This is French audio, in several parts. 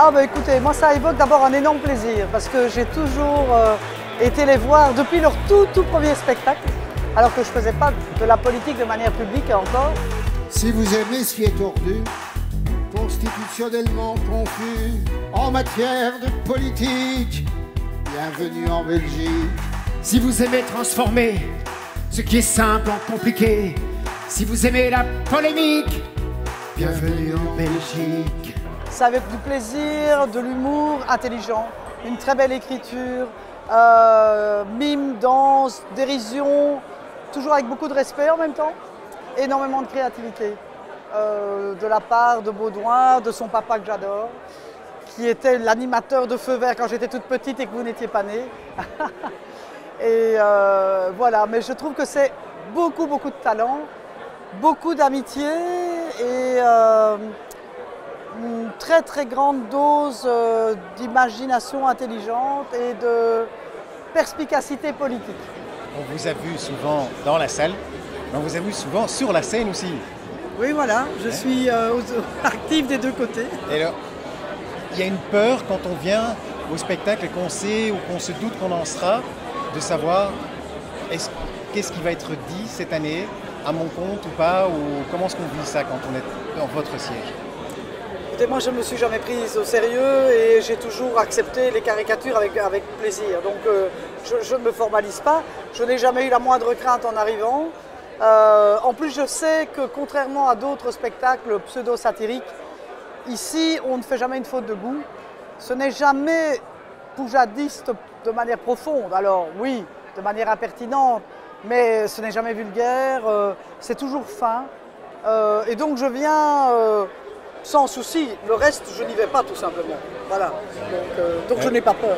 Ah bah écoutez, moi ça évoque d'abord un énorme plaisir parce que j'ai toujours été les voir depuis leur tout premier spectacle, alors que je ne faisais pas de la politique de manière publique encore. Si vous aimez ce qui est tordu, constitutionnellement confus, en matière de politique, bienvenue en Belgique. Si vous aimez transformer ce qui est simple en compliqué, si vous aimez la polémique, bienvenue en Belgique. Ça avec du plaisir, de l'humour intelligent, une très belle écriture, mime, danse, dérision, toujours avec beaucoup de respect en même temps, énormément de créativité de la part de Baudouin, de son papa que j'adore, qui était l'animateur de Feu Vert quand j'étais toute petite et que vous n'étiez pas née. Et voilà, mais je trouve que c'est beaucoup de talent, beaucoup d'amitié et une très grande dose d'imagination intelligente et de perspicacité politique. On vous a vu souvent dans la salle, mais on vous a vu souvent sur la scène aussi. Oui, voilà, je suis active des deux côtés. Et alors, il y a une peur quand on vient au spectacle et qu'on sait ou qu'on se doute qu'on en sera, de savoir qu'est-ce qui va être dit cette année, à mon compte ou pas, ou comment est-ce qu'on vit ça quand on est dans votre siège? Écoutez, moi je ne me suis jamais prise au sérieux et j'ai toujours accepté les caricatures avec plaisir. Donc je ne me formalise pas, je n'ai jamais eu la moindre crainte en arrivant. En plus je sais que contrairement à d'autres spectacles pseudo-satiriques, ici on ne fait jamais une faute de goût. Ce n'est jamais poujadiste de manière profonde, alors oui, de manière impertinente, mais ce n'est jamais vulgaire, c'est toujours fin. Et donc je viens sans souci, le reste je n'y vais pas tout simplement. Voilà, donc je n'ai pas peur.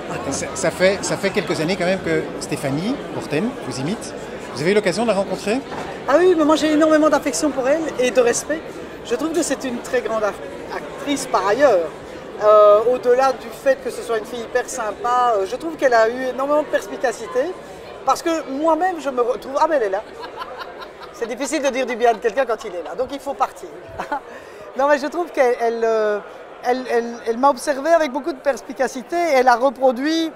Ça fait quelques années quand même que Stéphanie Bourten vous imite. Vous avez eu l'occasion de la rencontrer? Ah oui, mais moi j'ai énormément d'affection pour elle et de respect. Je trouve que c'est une très grande actrice par ailleurs. Au-delà du fait que ce soit une fille hyper sympa, je trouve qu'elle a eu énormément de perspicacité parce que moi-même je me retrouve... Ah ben elle est là. C'est difficile de dire du bien de quelqu'un quand il est là, donc il faut partir. Non mais je trouve qu'elle elle m'a observé avec beaucoup de perspicacité et elle a reproduit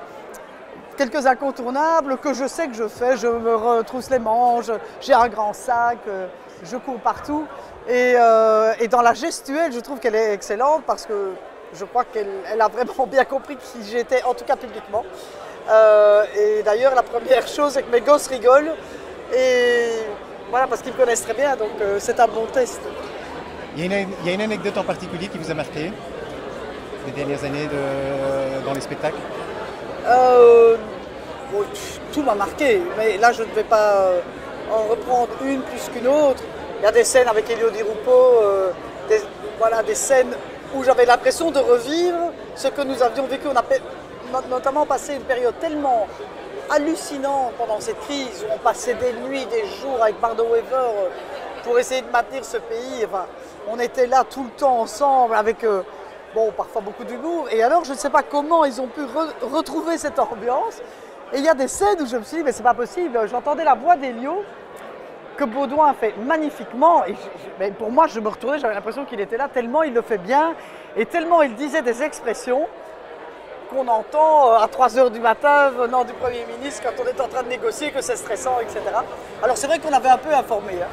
quelques incontournables que je sais que je fais. Je me retrousse les manches, j'ai un grand sac, je cours partout. Et dans la gestuelle, je trouve qu'elle est excellente parce que je crois qu'elle a vraiment bien compris qui j'étais, en tout cas publiquement. Et d'ailleurs, la première chose, c'est que mes gosses rigolent. Et voilà, parce qu'ils me connaissent très bien, donc c'est un bon test. Il y a une anecdote en particulier qui vous a marqué les dernières années dans les spectacles? Bon, tout m'a marqué, mais là, je ne vais pas en reprendre une plus qu'une autre. Il y a des scènes avec Elio Di Rupo, voilà, des scènes où j'avais l'impression de revivre ce que nous avions vécu. On a notamment passé une période tellement hallucinante pendant cette crise, où on passait des nuits, des jours avec Bardo Wever pour essayer de maintenir ce pays. Enfin, on était là tout le temps ensemble avec, bon, parfois beaucoup d'humour. Et alors, je ne sais pas comment ils ont pu retrouver cette ambiance. Et il y a des scènes où je me suis dit, mais c'est pas possible. J'entendais la voix d'Elio, que Baudouin fait magnifiquement, et mais pour moi je me retournais, j'avais l'impression qu'il était là, tellement il le fait bien, et tellement il disait des expressions qu'on entend à 3 h du matin venant du Premier ministre quand on est en train de négocier, que c'est stressant, etc. Alors c'est vrai qu'on avait un peu informé, hein,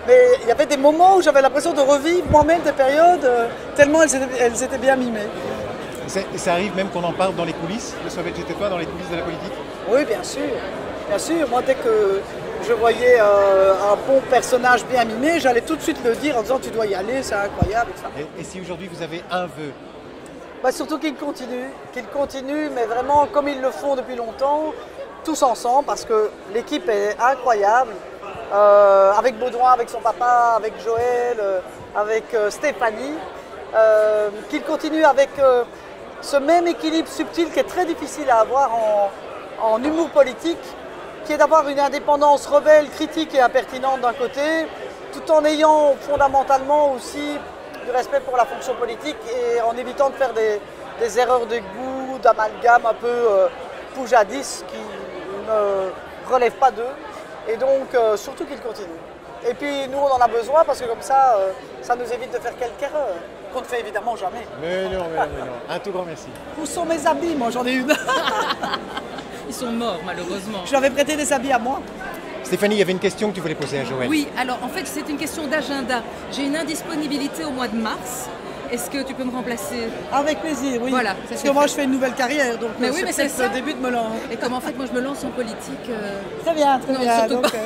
mais il y avait des moments où j'avais l'impression de revivre moi-même des périodes, tellement elles étaient bien mimées. Ça arrive même qu'on en parle dans les coulisses, le Soviet j'étais toi, dans les coulisses de la politique? Oui, bien sûr, bien sûr. Moi, dès que je voyais un bon personnage bien mimé, j'allais tout de suite le dire en disant tu dois y aller, c'est incroyable. Et si aujourd'hui vous avez un vœu? Bah, surtout qu'ils continuent, mais vraiment comme ils le font depuis longtemps, tous ensemble, parce que l'équipe est incroyable, avec Baudouin, avec son papa, avec Joël, avec Stéphanie, qu'ils continuent avec ce même équilibre subtil qui est très difficile à avoir en humour politique, qui est d'avoir une indépendance rebelle, critique et impertinente d'un côté, tout en ayant fondamentalement aussi du respect pour la fonction politique et en évitant de faire des erreurs de goût, d'amalgame un peu poujadistes qui ne relèvent pas d'eux. Et donc, surtout qu'ils continuent. Et puis, nous, on en a besoin parce que comme ça, ça nous évite de faire quelques erreurs. qu'on ne fait évidemment jamais. Mais non. Un tout grand merci. Où sont mes habits? Moi, j'en ai une. Ils sont morts, malheureusement. Je lui avais prêté des habits à moi. Stéphanie, il y avait une question que tu voulais poser à Joël. Oui, alors en fait, c'est une question d'agenda. J'ai une indisponibilité au mois de mars. Est-ce que tu peux me remplacer? Avec plaisir, oui. Voilà, parce que moi, je fais une nouvelle carrière, donc mais oui, mais c'est le début de me lancer. Et comme en fait, moi, je me lance en politique. Très bien, très non, bien. surtout Donc, pas.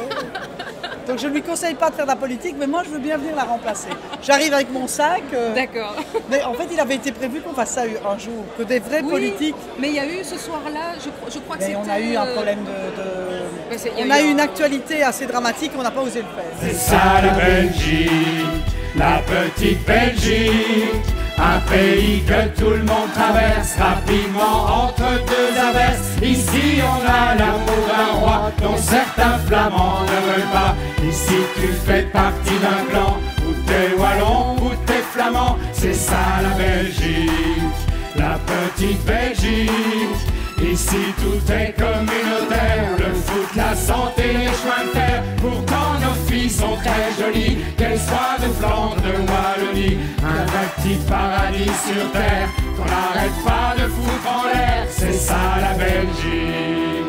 donc je ne lui conseille pas de faire de la politique, mais moi, je veux bien venir la remplacer. J'arrive avec mon sac. D'accord. Mais en fait, il avait été prévu qu'on fasse ça un jour, que des vrais politiques. Mais il y a eu ce soir-là, je crois que c'était... on a eu un problème on a eu une actualité assez dramatique, on n'a pas osé le faire. C'est ça la Belgique, la petite Belgique, un pays que tout le monde traverse rapidement entre deux averses. Ici on a l'amour d'un roi dont certains flamands ne veulent pas. Ici tu fais partie d'un clan, où t'es wallon, où t'es flamand. C'est ça la Belgique, la petite Belgique. Ici tout est communautaire, le foot, la santé, les chemins de fer. Pourtant nos filles sont très jolies, qu'elles soient de Flandre, de Wallonie. Un vrai petit paradis sur terre, qu'on n'arrête pas de foutre en l'air. C'est ça la Belgique.